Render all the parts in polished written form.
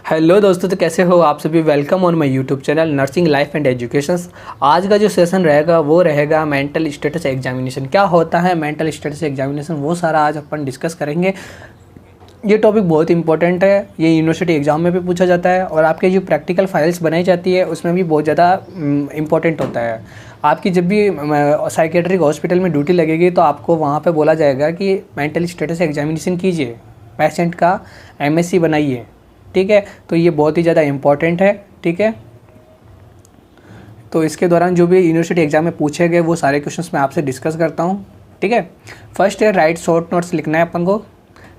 Hello दोस्तों, तो कैसे हो आप सभी। Welcome on my YouTube channel nursing life and education. आज का जो सेशन रहेगा वो रहेगा मेंटल स्टेटस एग्जामिनेशन। क्या होता है मेंटल स्टेटस एग्जामिनेशन, वो सारा आज अपन डिस्कस करेंगे। ये टॉपिक बहुत इंपॉर्टेंट है, ये यूनिवर्सिटी एग्जाम में भी पूछा जाता है और आपके जो प्रैक्टिकल फाइल्स बनाई जाती है उसमें भी बहुत ज़्यादा इंपॉर्टेंट होता है। आपकी जब भी साइकेट्रिक हॉस्पिटल में ड्यूटी लगेगी तो आपको वहाँ पे बोला जाएगा कि मेंटल स्टेटस एग्जामिनेशन कीजिए, पेशेंट का एमएससी बनाइए। ठीक है, तो ये बहुत ही ज़्यादा इम्पॉर्टेंट है। ठीक है, तो इसके दौरान जो भी यूनिवर्सिटी एग्जाम में पूछे गए वो सारे क्वेश्चंस मैं आपसे डिस्कस करता हूँ। ठीक है, फर्स्ट है राइट शॉर्ट नोट्स लिखना है अपन को।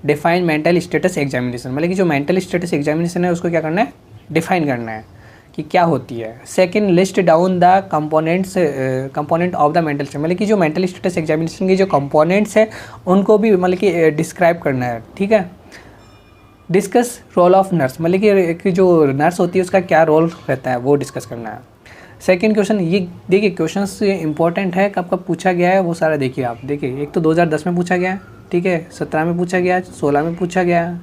डिफाइन मेंटल स्टेटस एग्जामिनेशन, मतलब कि जो मेंटल स्टेटस एग्जामिनेशन है उसको क्या करना है, डिफाइन करना है कि क्या होती है। Second, list down the component of the mental status, मतलब कि जो मेंटल स्टेटस एग्जामिनेशन के जो कंपोनेंट्स है उनको भी मतलब कि डिस्क्राइब करना है। ठीक है, डिस्कस रोल ऑफ नर्स, मतलब कि जो नर्स होती है उसका क्या रोल रहता है वो डिस्कस करना है। सेकंड क्वेश्चन, ये देखिए क्वेश्चंस इंपॉर्टेंट है, कब कब पूछा गया है वो सारा देखिए आप। देखिए एक तो 2010 में पूछा गया है, ठीक है, 17 में पूछा गया है, 16 में पूछा गया है।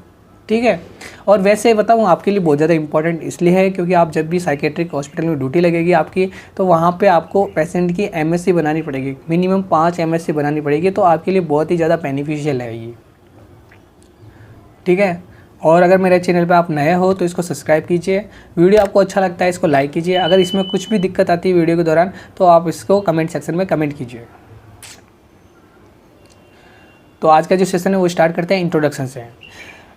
ठीक है, और वैसे बताऊँ आपके लिए बहुत ज़्यादा इंपॉर्टेंट इसलिए है क्योंकि आप जब भी साइकेट्रिक हॉस्पिटल में ड्यूटी लगेगी आपकी, तो वहाँ पे आपको पेशेंट की एमएससी बनानी पड़ेगी, मिनिमम 5 एमएससी बनानी पड़ेगी। तो आपके लिए बहुत ही ज़्यादा बेनिफिशियल है ये। ठीक है, और अगर मेरे चैनल पे आप नए हो तो इसको सब्सक्राइब कीजिए। वीडियो आपको अच्छा लगता है इसको लाइक कीजिए। अगर इसमें कुछ भी दिक्कत आती है वीडियो के दौरान तो आप इसको कमेंट सेक्शन में कमेंट कीजिए। तो आज का जो सेशन है वो स्टार्ट करते हैं इंट्रोडक्शन से।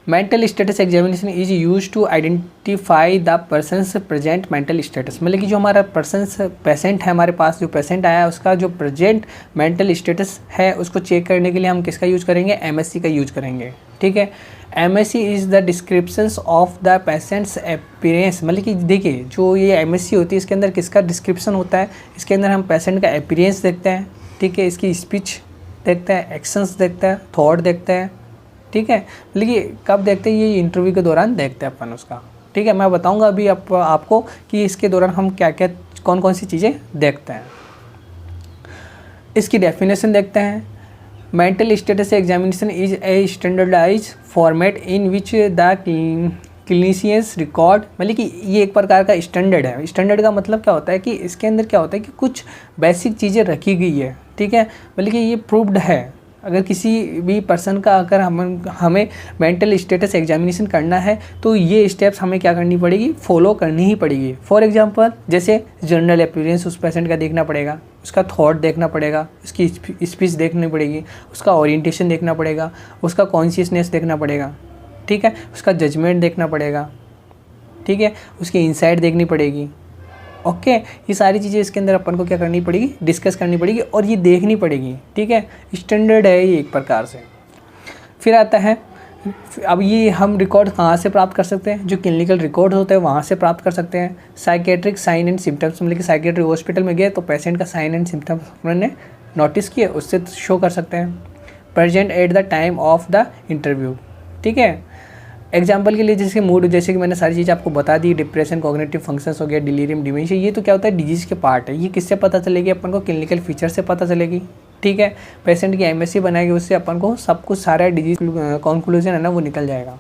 Mental status examination is use to identify the persons present mental status, मतलब कि जो हमारा पेशेंट है, हमारे पास जो पेशेंट आया है उसका जो प्रेजेंट मेंटल स्टेटस है उसको चेक करने के लिए हम किसका यूज करेंगे, एमएससी का यूज करेंगे। ठीक है, MSc is the descriptions of the patients appearance, मतलब कि देखिए जो ये एमएससी होती है इसके अंदर किसका डिस्क्रिप्शन होता है, इसके अंदर हम पेशेंट का अपीयरेंस देखते हैं। ठीक है, इसकी स्पीच देखते हैं, एक्शंस देखते हैं, थॉट देखते हैं। ठीक है, मतलब कि कब देखते हैं, ये इंटरव्यू के दौरान देखते हैं अपन उसका। ठीक है, मैं बताऊंगा अभी आपको कि इसके दौरान हम क्या क्या कौन कौन सी चीज़ें देखते हैं। इसकी डेफिनेशन देखते हैं। Mental status examination is a standardize format in which the clinicians record, मतलब कि ये एक प्रकार का स्टैंडर्ड है। स्टैंडर्ड का मतलब क्या होता है कि इसके अंदर क्या होता है कि कुछ बेसिक चीज़ें रखी गई है। ठीक है, मतलब कि ये प्रूव्ड है। अगर किसी भी पर्सन का अगर हमें मेंटल स्टेटस एग्जामिनेशन करना है तो ये स्टेप्स हमें क्या करनी पड़ेगी, फॉलो करनी ही पड़ेगी। फॉर एग्जांपल जैसे जनरल अपीयरेंस उस पेशेंट का देखना पड़ेगा, उसका थॉट देखना पड़ेगा, उसकी स्पीच देखनी पड़ेगी, उसका ओरिएंटेशन देखना पड़ेगा, उसका कॉन्शियसनेस देखना पड़ेगा। ठीक है, उसका जजमेंट देखना पड़ेगा। ठीक है, उसकी इनसाइट देखनी पड़ेगी। ओके, ये सारी चीज़ें इसके अंदर अपन को क्या करनी पड़ेगी, डिस्कस करनी पड़ेगी और ये देखनी पड़ेगी। ठीक है, स्टैंडर्ड है ये एक प्रकार से। फिर आता है, अब ये हम रिकॉर्ड कहाँ से प्राप्त कर सकते हैं, जो क्लिनिकल रिकॉर्ड होते हैं वहाँ से प्राप्त कर सकते हैं। साइकेट्रिक साइन एंड सिम्टम्स, मतलब कि साइकेट्रिक हॉस्पिटल में गए तो पेशेंट का साइन एंड सिम्टम्स मैंने नोटिस किए, उससे शो कर सकते हैं। Present at the time of the interview. ठीक है, एग्जाम्पल के लिए जैसे मूड, जैसे कि मैंने सारी चीज़ आपको बता दी, डिप्रेशन, कॉग्निटिव फंक्शंस हो गया, डिलीरियम, डिमेंशिया, ये तो क्या होता है डिजीज़ के पार्ट है। ये किससे पता चलेगी अपन को, क्लिनिकल फीचर से पता चलेगी। ठीक है, पेशेंट की एमएससी बनाएगी उससे अपन को सब कुछ सारा डिजीज कंक्लूजन है ना वो निकल जाएगा।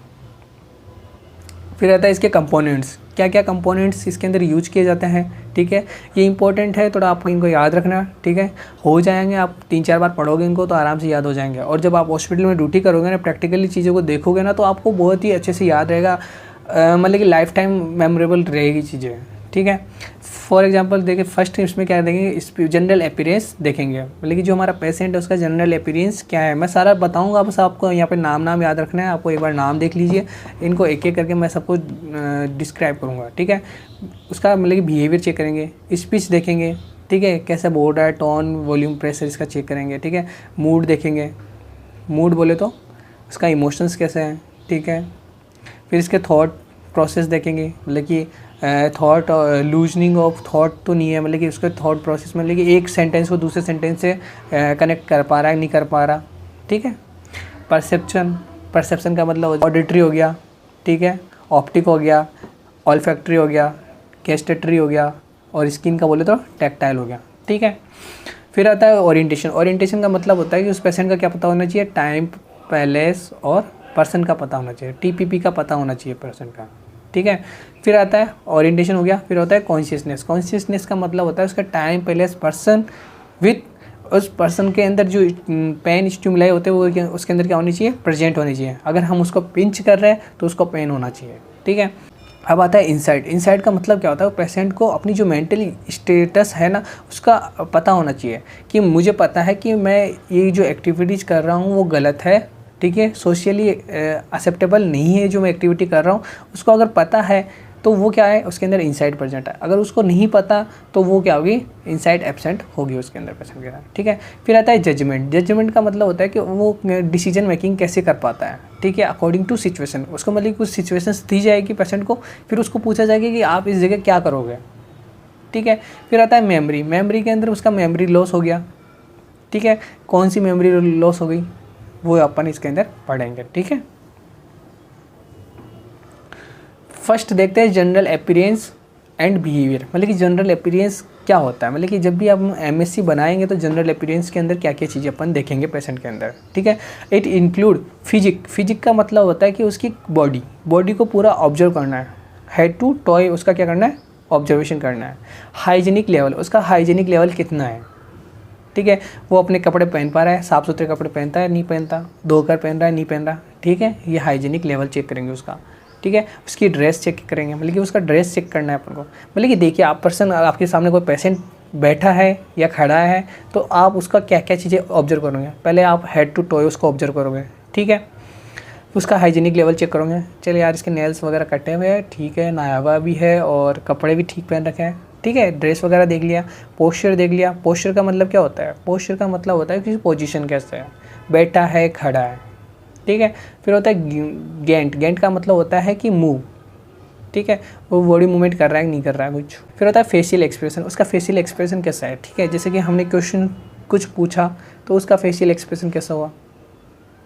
फिर आता है इसके कंपोनेंट्स, क्या क्या कंपोनेंट्स इसके अंदर यूज किए जाते हैं। ठीक है, ये इंपॉर्टेंट है, थोड़ा आपको इनको याद रखना। ठीक है, हो जाएंगे, आप 3-4 बार पढ़ोगे इनको तो आराम से याद हो जाएंगे। और जब आप हॉस्पिटल में ड्यूटी करोगे ना, प्रैक्टिकली चीज़ों को देखोगे ना तो आपको बहुत ही अच्छे से याद रहेगा, मतलब कि लाइफ टाइम मेमोरेबल रहेगी चीज़ें। ठीक है, फॉर एग्जांपल देखिए फर्स्ट इसमें क्या देंगे, जनरल अपीयरेंस देखेंगे, मतलब कि जो हमारा पेशेंट है उसका जनरल अपीयरेंस क्या है। मैं सारा बताऊंगा, बस आपको यहाँ पे नाम याद रखना है। आपको एक बार नाम देख लीजिए, इनको एक एक करके मैं सबको डिस्क्राइब करूँगा। ठीक है, उसका मतलब कि बिहेवियर चेक करेंगे, स्पीच देखेंगे। ठीक है, कैसा बोल रहा है, टोन, वॉल्यूम, प्रेशर, इसका चेक करेंगे। ठीक है, मूड देखेंगे, मूड बोले तो उसका इमोशंस कैसे हैं। ठीक है, फिर इसके थॉट प्रोसेस देखेंगे, मतलब कि थॉट लूजनिंग ऑफ थॉट तो नहीं है, मतलब कि उसका थॉट प्रोसेस मतलब कि एक सेंटेंस को दूसरे सेंटेंस से कनेक्ट कर पा रहा है, नहीं कर पा रहा। ठीक है, परसेप्शन का मतलब ऑडिटरी हो गया। ठीक है, ऑप्टिक हो गया, ऑल्फैक्टरी हो गया, गेस्टेटरी हो गया और स्किन का बोले तो टैक्टाइल हो गया। ठीक है, फिर आता है ओरिएंटेशन। ओरिएंटेशन का मतलब होता है कि उस पेशेंट का क्या पता होना चाहिए, टाइम, प्लेस और पर्सन का पता होना चाहिए, टीपीपी का पता होना चाहिए पर्सन का। ठीक है। फिर आता है ओरिएंटेशन हो गया, फिर होता है कॉन्शियसनेस। कॉन्शियसनेस का मतलब होता है उसका टाइम प्लेस पर्सन विथ उस पर्सन के अंदर जो पेन स्टिमुलाई होते हैं वो उसके अंदर क्या होनी चाहिए, प्रेजेंट होनी चाहिए। अगर हम उसको पिंच कर रहे हैं तो उसको पेन होना चाहिए, ठीक है। अब आता है इंसाइट। इंसाइट का मतलब क्या होता है, पेशेंट को अपनी जो मेंटली स्टेटस है ना उसका पता होना चाहिए कि मुझे पता है कि मैं ये जो एक्टिविटीज़ कर रहा हूँ वो गलत है, ठीक है, सोशली एक्सेप्टेबल नहीं है जो मैं एक्टिविटी कर रहा हूँ। उसको अगर पता है तो वो क्या है, उसके अंदर इंसाइट प्रेजेंट है। अगर उसको नहीं पता तो वो क्या होगी, इंसाइट एब्सेंट होगी उसके अंदर पेशेंट के अंदर, ठीक है। फिर आता है जजमेंट। जजमेंट का मतलब होता है कि वो डिसीजन मेकिंग कैसे कर पाता है, ठीक है, अकॉर्डिंग टू सिचुएशन। उसको मतलब कुछ सिचुएशंस दी जाएगी पेशेंट को, फिर उसको पूछा जाएगा कि आप इस जगह क्या करोगे, ठीक है। फिर आता है मेमोरी। मेमोरी के अंदर उसका मेमोरी लॉस हो गया, ठीक है। कौन सी मेमोरी लॉस हो गई वो अपन इसके अंदर पढ़ेंगे, ठीक है। फर्स्ट देखते हैं जनरल अपीयरेंस एंड बिहेवियर। मतलब कि जनरल अपीयरेंस क्या होता है, मतलब कि जब भी आप एमएससी बनाएंगे तो जनरल अपीयरेंस के अंदर क्या क्या चीज़ें अपन देखेंगे पेशेंट के अंदर, ठीक है। It include physique. फिजिक का मतलब होता है कि उसकी बॉडी को पूरा ऑब्जर्व करना है, हेड टू टॉय उसका क्या करना है, ऑब्जर्वेशन करना है। हाइजीनिक लेवल, उसका हाइजीनिक लेवल कितना है, ठीक है, वो अपने कपड़े पहन पा रहा है, साफ़ सुथरे कपड़े पहनता है नहीं पहनता, धोकर पहन रहा है नहीं पहन रहा, ठीक है। ये हाइजीनिक लेवल चेक करेंगे उसका, ठीक है। उसकी ड्रेस चेक करेंगे, मतलब कि उसका ड्रेस चेक करना है अपन को। मतलब कि देखिए आप पर्सन, आपके सामने कोई पेशेंट बैठा है या खड़ा है तो आप उसका क्या क्या चीज़ें ऑब्जर्व करोगे। पहले आप हेड टू टॉय उसको ऑब्जर्व करोगे, ठीक है। उसका हाइजीनिक लेवल चेक करोगे, चलिए यार इसके नेल्स वगैरह कटे हुए हैं, ठीक है, नहाया हुआ भी है और कपड़े भी ठीक पहन रखे हैं, ठीक है। ड्रेस वगैरह देख लिया, पोस्चर देख लिया। पोस्चर का मतलब क्या होता है, पोस्चर का मतलब होता है कि पोजीशन कैसे है, बैठा है खड़ा है, ठीक है। फिर होता है गेंट। गेंट का मतलब होता है कि मूव, ठीक है, वो बॉडी मूवमेंट कर रहा है नहीं कर रहा है कुछ। फिर होता है फेशियल एक्सप्रेशन। उसका फेशियल एक्सप्रेशन कैसा है, ठीक है, जैसे कि हमने क्वेश्चन कुछ पूछा तो उसका फेशियल एक्सप्रेशन कैसा हुआ,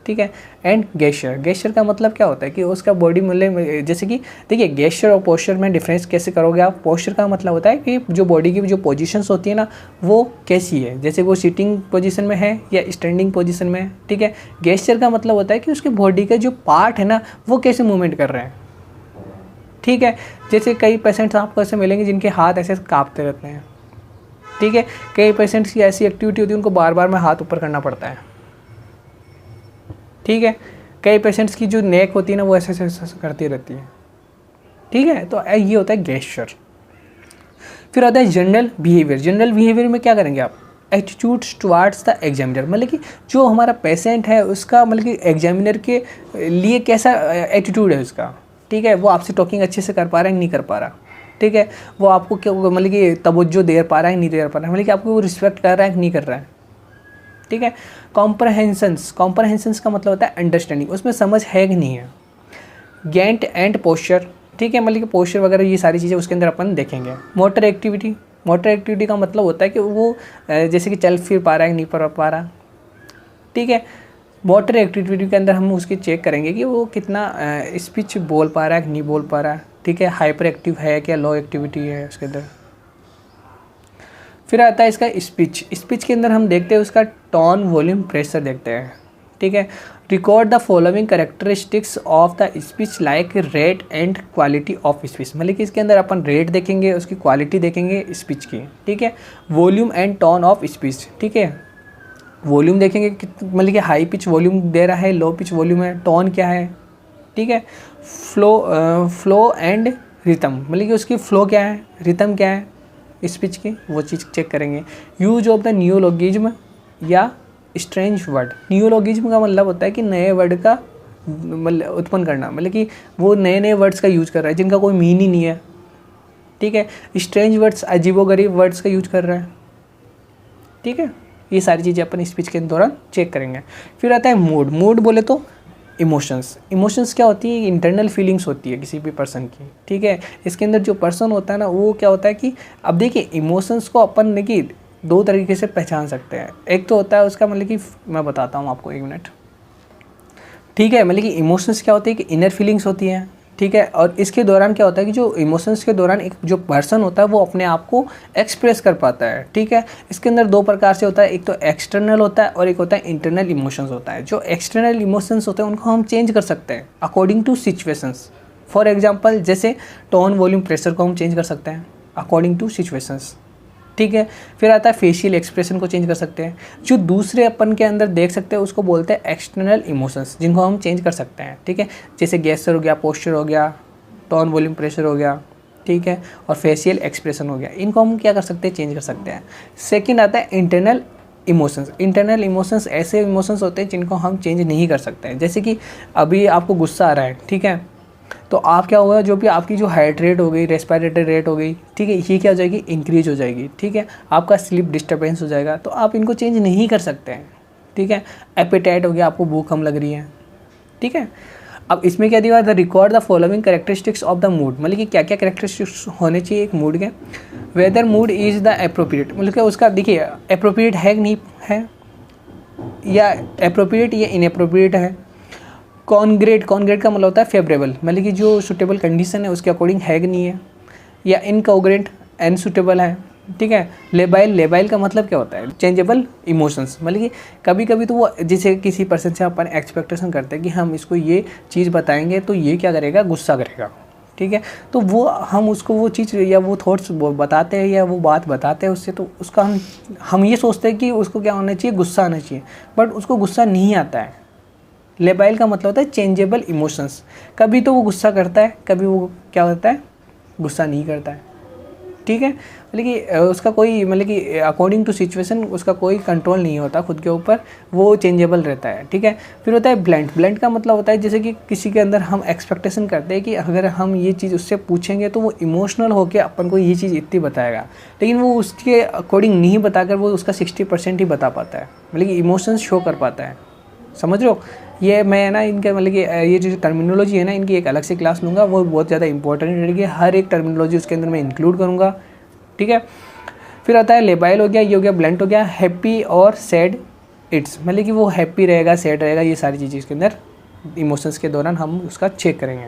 ठीक है। And gesture. गेस्चर का मतलब क्या होता है कि उसका बॉडी मतलब जैसे कि देखिए गेस्चर और पोस्चर में डिफरेंस कैसे करोगे आप। पोस्चर का मतलब होता है कि जो बॉडी की जो पोजीशंस होती है ना वो कैसी है, जैसे वो सिटिंग पोजीशन में है या स्टैंडिंग पोजीशन में है, ठीक है। गेस्चर का मतलब होता है कि उसके बॉडी का जो पार्ट है ना वो कैसे मूवमेंट कर रहे हैं, ठीक है। जैसे कई पेशेंट्स आपको ऐसे मिलेंगे जिनके हाथ ऐसे काँपते रहते हैं, ठीक है। कई पेशेंट्स की ऐसी एक्टिविटी होती है उनको बार बार में हाथ ऊपर करना पड़ता है, ठीक है। कई पेशेंट्स की जो नेक होती है ना वो ऐसे ऐसे करती रहती है, ठीक है। तो ये होता है गेस्चर। फिर आता है जनरल बिहेवियर। जनरल बिहेवियर में क्या करेंगे आप, एटीट्यूड टुवार्ड्स द एग्जामिनर। मतलब कि जो हमारा पेशेंट है उसका मतलब कि एग्जामिनर के लिए कैसा एटीट्यूड है उसका, ठीक है। वो आपसे टॉकिंग अच्छे से कर पा रहा है नहीं कर पा रहा, ठीक है। वो आपको क्या मतलब कि तवज्जो दे पा रहा है नहीं दे पा रहा है, मतलब कि आपको वो रिस्पेक्ट कर रहा है नहीं कर रहा है, ठीक है। कॉम्प्रहेंशंस। कॉम्प्रहेंशंस का मतलब होता है अंडरस्टैंडिंग, उसमें समझ है कि नहीं है। गेंट एंड पोस्चर, ठीक है, मतलब कि पोस्चर वगैरह ये सारी चीज़ें उसके अंदर अपन देखेंगे। Motor activity. मोटर एक्टिविटी का मतलब होता है कि वो जैसे कि चल फिर पा रहा है नहीं पा रहा, ठीक है। मोटर एक्टिविटी के अंदर हम उसकी चेक करेंगे कि वो कितना स्पीच बोल पा रहा है कि नहीं बोल पा रहा है, ठीक है। हाइपर एक्टिव है क्या लो एक्टिविटी है उसके अंदर। फिर आता है इसका स्पीच। स्पीच के अंदर हम देखते हैं उसका टोन वॉल्यूम प्रेशर देखते हैं, ठीक है। Record the following characteristics of the speech like rate and quality of speech. मतलब कि इसके अंदर अपन रेट देखेंगे, उसकी क्वालिटी देखेंगे स्पीच की, ठीक है। Volume and tone of speech, ठीक है। वॉल्यूम देखेंगे मतलब कि हाई पिच वॉल्यूम दे रहा है, लो पिच वॉल्यूम है, टोन क्या है, ठीक है। फ्लो एंड रिथम, मतलब कि उसकी फ्लो क्या है, रिथम क्या है स्पीच की, वो चीज़ चेक करेंगे। यूज ऑफ द नियोलॉगिज्म या स्ट्रेंज वर्ड। नियोलॉगिज्म का मतलब होता है कि नए वर्ड का मतलब उत्पन्न करना, मतलब कि वो नए नए वर्ड्स का यूज कर रहा है जिनका कोई मीनिंग नहीं है, ठीक है। स्ट्रेंज वर्ड्स, अजीबोगरीब वर्ड्स का यूज कर रहा है, ठीक है। ये सारी चीज़ें अपन स्पीच के दौरान चेक करेंगे। फिर आता है मूड। मूड बोले तो इमोशंस। इमोशंस क्या होती है, इंटरनल फीलिंग्स होती है किसी भी पर्सन की, ठीक है। इसके अंदर जो पर्सन होता है ना वो क्या होता है कि अब देखिए इमोशंस को अपन देखिए दो तरीके से पहचान सकते हैं। एक तो होता है उसका मतलब कि मैं बताता हूँ आपको, एक मिनट, ठीक है। मतलब कि इमोशंस क्या होती है कि इनर फीलिंग्स होती हैं, ठीक है। और इसके दौरान क्या होता है कि जो इमोशंस के दौरान एक जो पर्सन होता है वो अपने आप को एक्सप्रेस कर पाता है, ठीक है। इसके अंदर दो प्रकार से होता है, एक तो एक्सटर्नल होता है और एक होता है इंटरनल इमोशंस होता है। जो एक्सटर्नल इमोशंस होते हैं उनको हम चेंज कर सकते हैं according to situations. For example जैसे टोन, वॉल्यूम, प्रेशर को हम चेंज कर सकते हैं अकॉर्डिंग टू सिचुएशंस, ठीक है। फिर आता है फेशियल एक्सप्रेशन को चेंज कर सकते हैं। जो दूसरे अपन के अंदर देख सकते हैं उसको बोलते हैं एक्सटर्नल इमोशंस, जिनको हम चेंज कर सकते हैं, ठीक है। जैसे गेस्चर हो गया, पोस्चर हो गया, टोन, वॉल्यूम, प्रेशर हो गया, ठीक है, और फेशियल एक्सप्रेशन हो गया, इनको हम क्या कर सकते हैं, चेंज कर सकते हैं। सेकेंड आता है इंटरनल इमोशंस। इंटरनल इमोशंस ऐसे इमोशंस होते हैं जिनको हम चेंज नहीं कर सकते हैं। जैसे कि अभी आपको गुस्सा आ रहा है, ठीक है, तो आप क्या होगा, जो भी आपकी जो हार्ट रेट हो गई, रेस्पिरेटरी रेट हो गई, ठीक है, ये क्या हो जाएगी, इंक्रीज हो जाएगी, ठीक है। आपका स्लीप डिस्टर्बेंस हो जाएगा, तो आप इनको चेंज नहीं कर सकते हैं, ठीक है। एपेटाइट हो गया, आपको भूख कम लग रही है, ठीक है। अब इसमें क्या दिया, the record the following characteristics of the mood, मतलब कि क्या क्या कैरेक्टरिस्टिक्स होने चाहिए एक मूड के। Whether mood is the appropriate, मतलब कि उसका देखिए अप्रोप्रिएट है कि नहीं है, या अप्रोप्रिएट या इनअप्रोप्रिएट है। कॉन्ग्रेट, कॉन्ग्रेट का मतलब होता है फेवरेबल, मतलब कि जो सूटेबल कंडीशन है उसके अकॉर्डिंग है कि नहीं है। या इनकॉन्ग्रेंट, अनसूटेबल है, ठीक है। लेबाइल, लेबाइल का मतलब क्या होता है, चेंजेबल इमोशंस, मतलब कि कभी कभी तो वो जैसे किसी पर्सन से अपन एक्सपेक्टेशन करते हैं कि हम इसको ये चीज़ बताएंगे तो ये क्या करेगा, गुस्सा करेगा, ठीक है। तो वो हम उसको वो चीज़ या वो थॉट्स बताते हैं या वो बात बताते हैं उससे, तो उसका हम ये सोचते हैं कि उसको क्या होना चाहिए, गुस्सा आना चाहिए, बट उसको गुस्सा नहीं आता है। लेबाइल का मतलब होता है चेंजेबल इमोशंस, कभी तो वो गुस्सा करता है, कभी वो क्या होता है, गुस्सा नहीं करता है, ठीक है। मतलब कि उसका कोई, मतलब कि अकॉर्डिंग टू सिचुएशन उसका कोई कंट्रोल नहीं होता खुद के ऊपर, वो चेंजेबल रहता है, ठीक है। फिर होता है ब्लंट, ब्लंट का मतलब होता है जैसे कि किसी के अंदर हम एक्सपेक्टेशन करते हैं कि अगर हम ये चीज़ उससे पूछेंगे तो वो इमोशनल होकर अपन को ये चीज़ इतनी बताएगा, लेकिन वो उसके अकॉर्डिंग नहीं बताकर वो उसका 60% ही बता पाता है, मतलब कि इमोशंस शो कर पाता है, समझ रहे हो। ये मैं ना इनके मतलब कि ये जो टर्मिनोलॉजी है ना, इनकी एक अलग से क्लास लूँगा, वो बहुत ज़्यादा इंपॉर्टेंट रहेगी, हर एक टर्मिनोलॉजी उसके अंदर मैं इंक्लूड करूँगा, ठीक है। फिर आता है लेबाइल हो गया, ये हो गया ब्लंट हो गया, हैप्पी और सैड इट्स, मतलब कि वो हैप्पी रहेगा, सैड रहेगा, ये सारी चीज़ें इसके अंदर इमोशंस के दौरान हम उसका चेक करेंगे।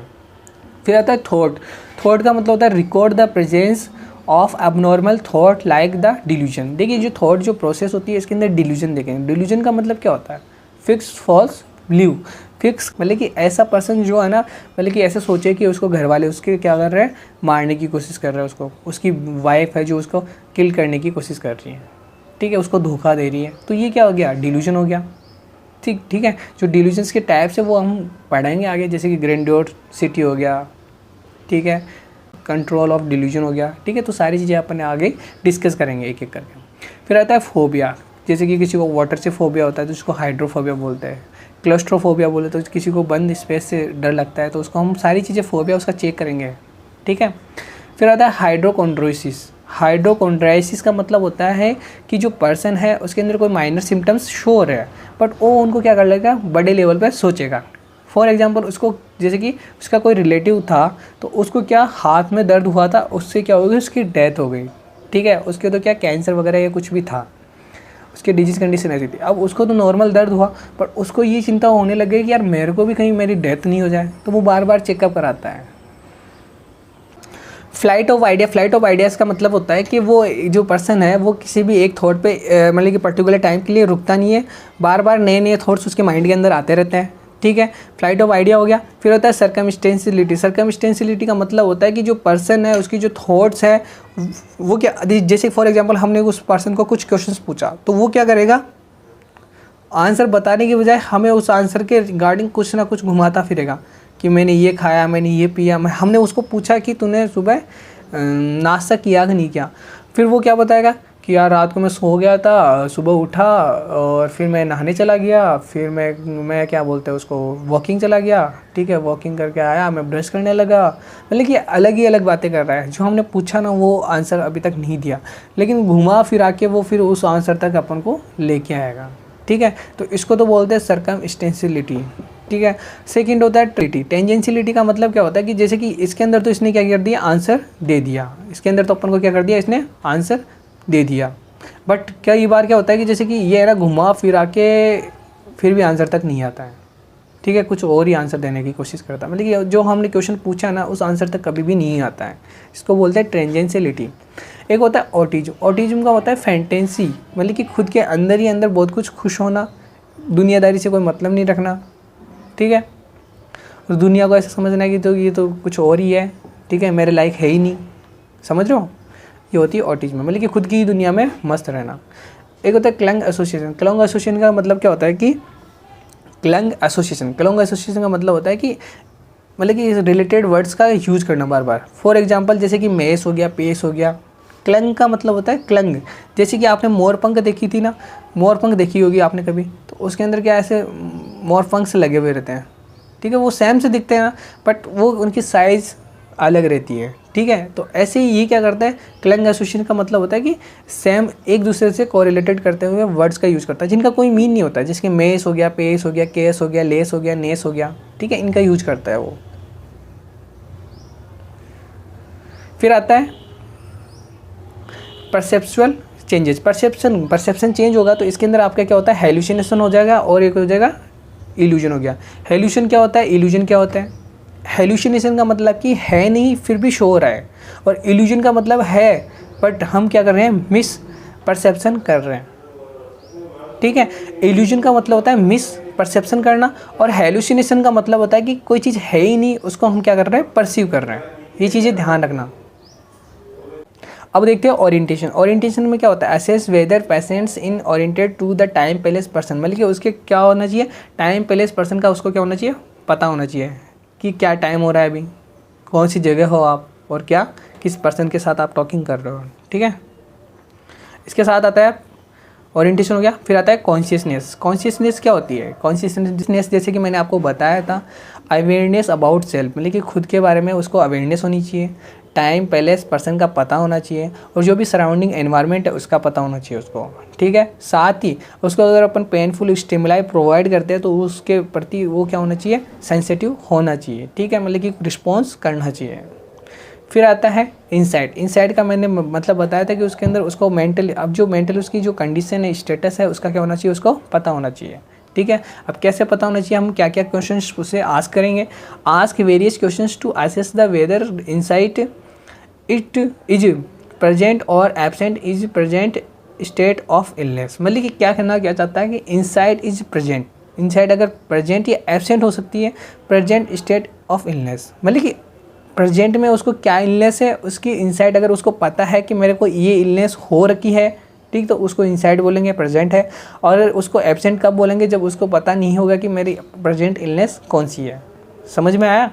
फिर आता है थॉट, थॉट का मतलब होता है record the presence of abnormal thought like the delusion. देखिए जो थॉट जो प्रोसेस होती है इसके अंदर डिल्यूजन देखेंगे। डिल्यूजन का मतलब क्या होता है, फिक्स, फॉल्स, बिलीव। फिक्स मतलब कि ऐसा पर्सन जो है ना, मतलब कि ऐसे सोचे कि उसको घर वाले उसके क्या कर रहे हैं, मारने की कोशिश कर रहे हैं उसको, उसकी वाइफ है जो उसको किल करने की कोशिश कर रही है, ठीक है, उसको धोखा दे रही है, तो ये क्या हो गया, डिल्यूजन हो गया, ठीक है। जो डिल्यूजन्स के टाइप्स है वो हम पढ़ाएंगे आगे, जैसे कि ग्रैंडियोसिटी हो गया, ठीक है, कंट्रोल ऑफ डिल्यूजन हो गया, ठीक है। तो सारी चीज़ें अपन आगे डिस्कस करेंगे एक एक करके। फिर आता है फोबिया, जैसे कि किसी को वाटर से फोबिया होता है तो उसको हाइड्रोफोबिया बोलते हैं। क्लस्ट्रोफोबिया बोले तो किसी को बंद स्पेस से डर लगता है, तो उसको हम सारी चीज़ें फोबिया उसका चेक करेंगे, ठीक है। फिर आता है हाइड्रोकॉन्ड्रोसिस। हाइड्रोकॉन्ड्राइसिस का मतलब होता है कि जो पर्सन है उसके अंदर कोई माइनर सिम्टम्स शो हो रहे हैं, बट वो उनको क्या कर लेगा, बड़े लेवल पर सोचेगा। फॉर एग्जांपल उसको जैसे कि उसका कोई रिलेटिव था तो उसको क्या हाथ में दर्द हुआ था, उससे क्या हो गई, उसकी डेथ हो गई, ठीक है। उसके तो क्या कैंसर वगैरह या कुछ भी था, उसकी डिजीज़ कंडीशन ऐसी थी। अब उसको तो नॉर्मल दर्द हुआ, पर उसको ये चिंता होने लग गई कि यार मेरे को भी कहीं मेरी डेथ नहीं हो जाए, तो वो बार बार चेकअप कराता है। Flight of idea, flight of ideas का मतलब होता है कि वो जो पर्सन है वो किसी भी एक थॉट पे मतलब कि पर्टिकुलर टाइम के लिए रुकता नहीं है, बार बार नए नए थॉट्स उसके माइंड के अंदर आते रहते हैं, ठीक है। फ्लाइट ऑफ आइडिया हो गया। फिर होता है सर्कमस्टेंशियलिटी। सर्कमस्टेंशियलिटी का मतलब होता है कि जो पर्सन है उसकी जो थॉट्स है वो क्या, जैसे फॉर एग्जांपल हमने उस पर्सन को कुछ क्वेश्चंस पूछा तो वो क्या करेगा, आंसर बताने की बजाय हमें उस आंसर के रिगार्डिंग कुछ ना कुछ घुमाता फिरेगा कि मैंने ये खाया, मैंने ये पिया। हमने उसको पूछा कि तूने सुबह नाश्ता किया कि नहीं किया, फिर वो क्या बताएगा कि यार रात को मैं सो गया था, सुबह उठा और फिर मैं नहाने चला गया, फिर मैं क्या बोलते हैं उसको, वॉकिंग चला गया, ठीक है, वॉकिंग करके आया, मैं ब्रश करने लगा। मतलब कि अलग ही अलग बातें कर रहा है, जो हमने पूछा ना वो आंसर अभी तक नहीं दिया, लेकिन घुमा फिरा के वो फिर उस आंसर तक अपन को लेके आएगा, ठीक है। तो इसको तो बोलते हैं सर्कमस्टेंशियलिटी, ठीक है। सेकंड होता है टेंजेंशियलिटी। टेंजेंशियलिटी का मतलब क्या होता है कि जैसे कि इसके अंदर तो इसने क्या कर दिया, आंसर दे दिया, इसके अंदर तो अपन को क्या कर दिया, इसने आंसर दे दिया, बट कई बार क्या होता है कि जैसे कि ये है ना, घुमा फिरा के फिर भी आंसर तक नहीं आता है, ठीक है, कुछ और ही आंसर देने की कोशिश करता है, मतलब कि जो हमने क्वेश्चन पूछा ना उस आंसर तक कभी भी नहीं आता है, इसको बोलते हैं टेंजेंशियलिटी। एक होता है ऑटिज्म। ऑटिज्म का होता है फैंटेसी, मतलब कि खुद के अंदर ही अंदर बहुत कुछ खुश होना, दुनियादारी से कोई मतलब नहीं रखना, ठीक है। और दुनिया को ऐसा समझना है कि तो ये तो कुछ और ही है, ठीक है, मेरे लायक है ही नहीं, समझ रहे हो, ये होती है ऑटिज्म, मतलब कि खुद की दुनिया में मस्त रहना। एक होता है क्लंग एसोसिएशन। क्लंग एसोसिएशन का मतलब क्या होता है कि क्लंग एसोसिएशन का मतलब होता है कि मतलब कि रिलेटेड वर्ड्स का यूज़ करना बार बार। फॉर एग्जांपल जैसे कि मेस हो गया, पेस हो गया। क्लंग का मतलब होता है क्लंग, जैसे कि आपने मोरपंख देखी थी ना, मोरपंख देखी होगी आपने कभी, तो उसके अंदर क्या ऐसे मोरपंख से लगे हुए रहते हैं, ठीक है, वो सेम से दिखते हैं बट वो उनकी साइज़ अलग रहती है, ठीक है। तो ऐसे ही ये क्या करता है, क्लंग एसोसिएशन का मतलब होता है कि सेम एक दूसरे से कोरिलेटेड करते हुए वर्ड्स का यूज़ करता है जिनका कोई मीन नहीं होता है, जिसके मेस हो गया, पेस हो गया, केस हो गया, लेस हो गया, नेस हो गया, ठीक है, इनका यूज करता है वो। फिर आता है परसेप्चुअल चेंजेस। परसेप्शन चेंज होगा तो इसके अंदर आपका क्या होता है, हेलुसिनेशन हो जाएगा और एक हो जाएगा इल्यूजन हो गया। हेल्यूशन क्या होता है, इल्यूजन क्या होता है। हेल्यूसिनेशन का मतलब कि है नहीं फिर भी शो हो रहा है, और इल्यूजन का मतलब है बट हम क्या कर रहे हैं, मिस परसेप्शन कर रहे हैं, ठीक है। इल्यूजन का मतलब होता है मिस परसेप्शन करना, और हेल्यूसिनेशन का मतलब होता है कि कोई चीज़ है ही नहीं, उसको हम क्या कर रहे हैं, परसीव कर रहे हैं। ये चीज़ें ध्यान रखना। अब देखते हैं ओरिएंटेशन। ओरिएंटेशन में क्या होता है, assess whether patients in oriented to the time place person, मतलब कि उसके क्या होना चाहिए, टाइम प्लेस पर्सन का उसको क्या होना चाहिए, पता होना चाहिए कि क्या टाइम हो रहा है अभी, कौन सी जगह हो आप, और क्या किस पर्सन के साथ आप टॉकिंग कर रहे हो, ठीक है। इसके साथ आता है ओरिएंटेशन हो गया। फिर आता है कॉन्शियसनेस। कॉन्शियसनेस क्या होती है, कॉन्शियसनेस जैसे कि मैंने आपको बताया था, अवेयरनेस अबाउट सेल्फ, मतलब कि खुद के बारे में उसको अवेयरनेस होनी चाहिए, टाइम प्लेस पर्सन का पता होना चाहिए, और जो भी सराउंडिंग एनवायरनमेंट है उसका पता होना चाहिए उसको, ठीक है। साथ ही उसको अगर अपन पेनफुल स्टिमुलाई प्रोवाइड करते हैं तो उसके प्रति वो क्या होना चाहिए, सेंसिटिव होना चाहिए, ठीक है, मतलब कि रिस्पॉन्स करना चाहिए। फिर आता है इंसाइट। इंसाइट का मैंने मतलब बताया था कि उसके अंदर उसको मेंटली, अब जो मेंटली उसकी जो कंडीशन है, स्टेटस है, उसका क्या होना चाहिए, उसको पता होना चाहिए, ठीक है। अब कैसे पता होना चाहिए, हम क्या क्या क्वेश्चंस उससे आस्क करेंगे। Ask various questions to assess the whether insight it is present और absent is present state of illness, मतलब कि क्या करना क्या चाहता है कि इंसाइट इज प्रेजेंट, इंसाइट अगर प्रेजेंट या एब्सेंट हो सकती है, प्रेजेंट स्टेट ऑफ इलनेस, मतलब कि प्रेजेंट में उसको क्या इलनेस है, उसकी इंसाइट अगर उसको पता है कि मेरे को ये इलनेस हो रखी है, ठीक, तो उसको इंसाइट बोलेंगे, प्रेजेंट है। और उसको एब्सेंट कब बोलेंगे, जब उसको पता नहीं होगा कि मेरी प्रेजेंट इलनेस कौन सी है। समझ में आया।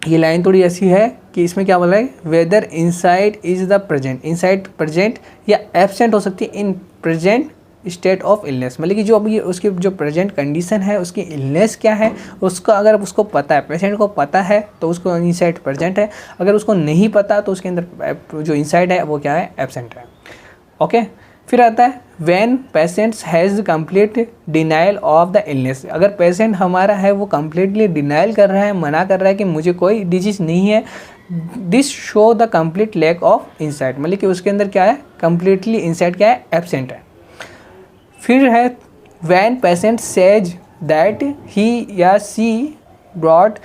ये लाइन थोड़ी ऐसी है कि इसमें क्या बोला है, whether insight is the present, insight present या एब्सेंट हो सकती है in present state of illness, मतलब कि जो अभी उसकी जो प्रेजेंट कंडीशन है, उसकी इलनेस क्या है, उसका अगर उसको पता है, पेशेंट को पता है तो उसको इंसाइट प्रेजेंट है, अगर उसको नहीं पता तो उसके अंदर जो इंसाइट है वो क्या है, एब्सेंट है, ओके। फिर आता है when patients has complete denial of the illness, अगर पेशेंट हमारा है वो कंप्लीटली डिनाइल कर रहा है, मना कर रहा है कि मुझे कोई डिजीज नहीं है, this show the complete lack of insight, मतलब कि उसके अंदर क्या है, कंप्लीटली इंसाइट क्या है, एब्सेंट है। फिर है when patient says that he या she brought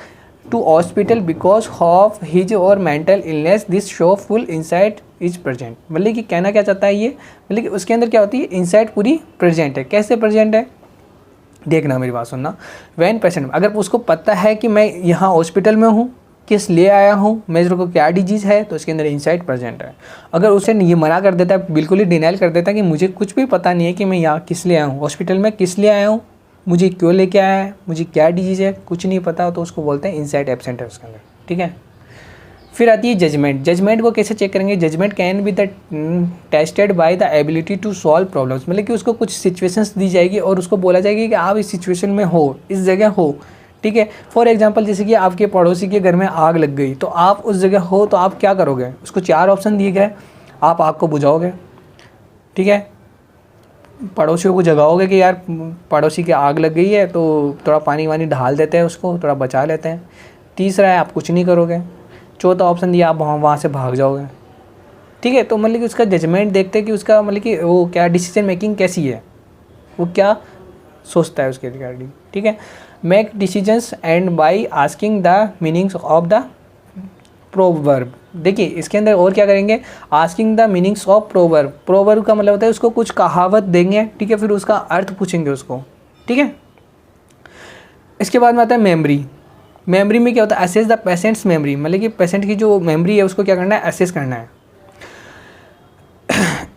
to hospital because of his और mental illness, this show full insight is present, मतलब कि कहना क्या चाहता है ये, मतलब कि उसके अंदर क्या होती है, इंसाइट पूरी प्रेजेंट है। कैसे प्रेजेंट है, देखना मेरी बात सुनना। व्हेन पेशेंट, अगर उसको पता है कि मैं यहाँ हॉस्पिटल में हूँ, किस लिए आया हूँ, मेरे को क्या डिजीज़ है, तो उसके अंदर इंसाइट प्रेजेंट है। अगर उसे ये मना कर देता है, बिल्कुल ही डिनाइल कर देता है कि मुझे कुछ भी पता नहीं है कि मैं यहाँ किस लिए आया हूँ, हॉस्पिटल में किस लिए आया हूँ, मुझे क्यों लेके आया है, मुझे क्या डिजीज़ है, कुछ नहीं पता, तो उसको बोलते हैं इंसाइट एब्सेंट है उसके अंदर, ठीक है। फिर आती है जजमेंट। जजमेंट को कैसे चेक करेंगे, judgment can be the tested by the ability to solve problems, मतलब कि उसको कुछ सिचुएशंस दी जाएगी और उसको बोला जाएगा कि आप इस सिचुएशन में हो, इस जगह हो, ठीक है। फॉर एग्जांपल जैसे कि आपके पड़ोसी के घर में आग लग गई, तो आप उस जगह हो तो आप क्या करोगे, उसको 4 ऑप्शन दिए गए, आप आग को बुझाओगे, ठीक है, पड़ोसियों को जगाओगे कि यार पड़ोसी की आग लग गई है तो थोड़ा पानी वानी डाल देते हैं, उसको थोड़ा बचा लेते हैं। तीसरा है आप कुछ नहीं करोगे। चौथा ऑप्शन दिया आप वहाँ से भाग जाओगे, ठीक है। तो मतलब कि उसका जजमेंट देखते हैं कि उसका मतलब कि वो क्या डिसीजन मेकिंग कैसी है, वो क्या सोचता है उसके रिगार्डिंग, ठीक है। Make decisions and by asking the meanings of the proverb, देखिए इसके अंदर और क्या करेंगे, asking the meanings of proverb. Proverb का मतलब होता है उसको कुछ कहावत देंगे, ठीक है, फिर उसका अर्थ पूछेंगे उसको, ठीक है। इसके बाद में आता है मेमोरी। मेमोरी में क्या होता है, असेस द पेशेंट्स मेमोरी, मतलब कि पेशेंट की जो मेमोरी है उसको क्या करना है, असेस करना है।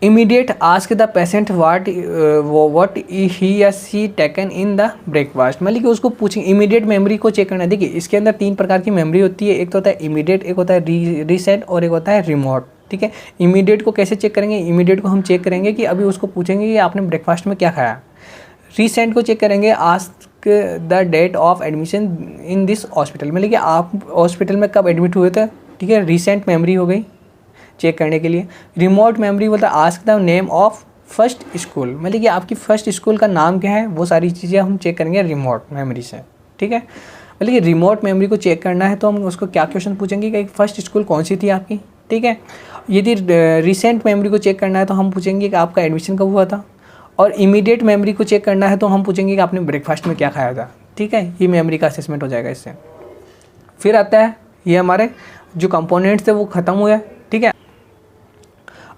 Immediate ask the patient what he या सी टेकन इन द ब्रेकफास्ट, मतलब कि उसको पूछेंगे, इमीडिएट मेमोरी को चेक करना है। देखिए इसके अंदर 3 प्रकार की मेमोरी होती है, एक तो होता है इमीडिएट, एक होता है रिसेंट और एक होता है रिमोट। ठीक है, इमीडिएट को कैसे चेक करेंगे, इमीडिएट को हम चेक करेंगे कि अभी उसको पूछेंगे कि आपने ब्रेकफास्ट में क्या खाया। रिसेंट को चेक करेंगे, ask the date of admission in this hospital, मतलब कि आप हॉस्पिटल में कब एडमिट हुए थे। ठीक है, रिसेंट मेमोरी हो गई चेक करने के लिए। रिमोट मेमोरी बोलता है ask the name of first school, मतलब कि आपकी फर्स्ट स्कूल का नाम क्या है, वो सारी चीज़ें हम चेक करेंगे रिमोट मेमोरी से। ठीक है, मतलब कि रिमोट मेमोरी को चेक करना है तो हम उसको क्या क्वेश्चन पूछेंगे कि फर्स्ट स्कूल कौन सी थी आपकी। ठीक है, यदि रिसेंट मेमोरी को चेक करना है तो हम पूछेंगे कि आपका एडमिशन कब हुआ था। और इमीडिएट मेमोरी को चेक करना है तो हम पूछेंगे कि आपने ब्रेकफास्ट में क्या खाया था। ठीक है, ये मेमोरी का असेसमेंट हो जाएगा इससे। फिर आता है ये हमारे जो कंपोनेंट्स थे वो ख़त्म हुए। ठीक है,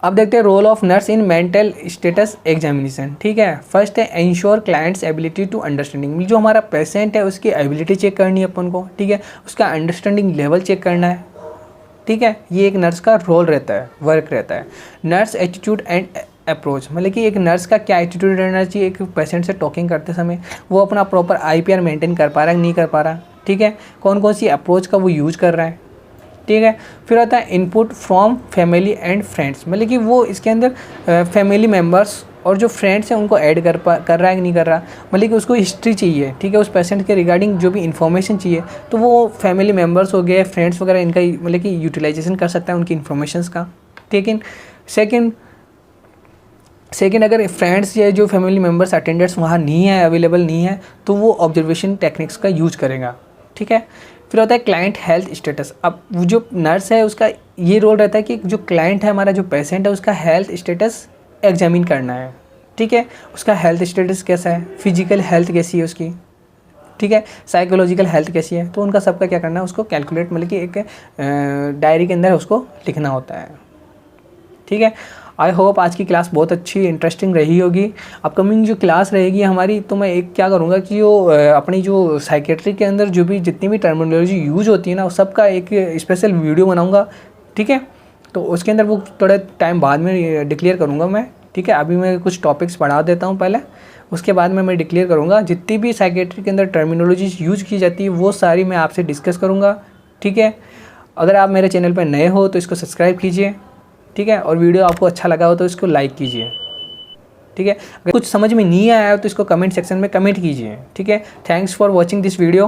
अब देखते हैं role of nurse in mental status examination. ठीक है, फर्स्ट है ensure clients ability to understanding, जो हमारा पेशेंट है उसकी एबिलिटी चेक करनी है अपन को। ठीक है, उसका अंडरस्टैंडिंग लेवल चेक करना है। ठीक है, ये एक नर्स का रोल रहता है, वर्क रहता है। नर्स एटीट्यूड एंड अप्रोच, मतलब कि एक नर्स का क्या एटीट्यूड रहना चाहिए एक पेशेंट से टॉकिंग करते समय, वो अपना प्रॉपर IPR मेंटेन कर पा रहा है नहीं कर पा रहा। ठीक है, कौन कौन सी अप्रोच का वो यूज कर रहा है। ठीक है, फिर आता है input from family and friends, मतलब कि वो इसके अंदर फैमिली मेम्बर्स और जो फ्रेंड्स हैं उनको ऐड कर रहा है कि नहीं कर रहा, मतलब कि उसको हिस्ट्री चाहिए। ठीक है, उस पेशेंट के रिगार्डिंग जो भी इन्फॉर्मेशन चाहिए तो वो फैमिली मेम्बर्स हो गए, फ्रेंड्स वगैरह, इनका मतलब कि यूटिलाइजेशन कर सकता है उनकी इन्फॉर्मेशंस का। लेकिन सेकेंड अगर फ्रेंड्स या जो फैमिली मेम्बर्स अटेंडेंट्स वहाँ नहीं है, अवेलेबल नहीं है, तो वो ऑब्जर्वेशन टेक्निक्स का यूज करेगा। ठीक है, फिर होता है क्लाइंट हेल्थ स्टेटस। अब वो जो नर्स है उसका ये रोल रहता है कि जो क्लाइंट है हमारा, जो पेशेंट है, उसका हेल्थ स्टेटस एग्जामिन करना है। ठीक है, उसका हेल्थ स्टेटस कैसा है, फिजिकल हेल्थ कैसी है उसकी। ठीक है, साइकोलॉजिकल हेल्थ कैसी है, तो उनका सबका क्या करना है, उसको कैलकुलेट, मतलब कि एक डायरी के अंदर उसको लिखना होता है। ठीक है, आई होप आज की क्लास बहुत अच्छी इंटरेस्टिंग रही होगी। अपकमिंग जो क्लास रहेगी हमारी, तो मैं एक क्या करूँगा कि जो अपनी जो साइकेट्री के अंदर जो भी जितनी भी टर्मिनोलॉजी यूज होती है ना, उस सबका एक स्पेशल वीडियो बनाऊँगा। ठीक है, तो उसके अंदर वो थोड़ा टाइम बाद में डिक्लेयर करूँगा मैं। ठीक है, अभी मैं कुछ टॉपिक्स पढ़ा देता हूँ पहले, उसके बाद में मैं डिक्लेयर करूँगा जितनी भी साइकेट्री के अंदर टर्मिनोलॉजी यूज की जाती है वो सारी मैं आपसे डिस्कस करूँगा। ठीक है, अगर आप मेरे चैनल पर नए हो तो इसको सब्सक्राइब कीजिए। ठीक है, और वीडियो आपको अच्छा लगा हो तो इसको लाइक कीजिए। ठीक है, अगर कुछ समझ में नहीं आया हो तो इसको कमेंट सेक्शन में कमेंट कीजिए। ठीक है, thanks for watching this video.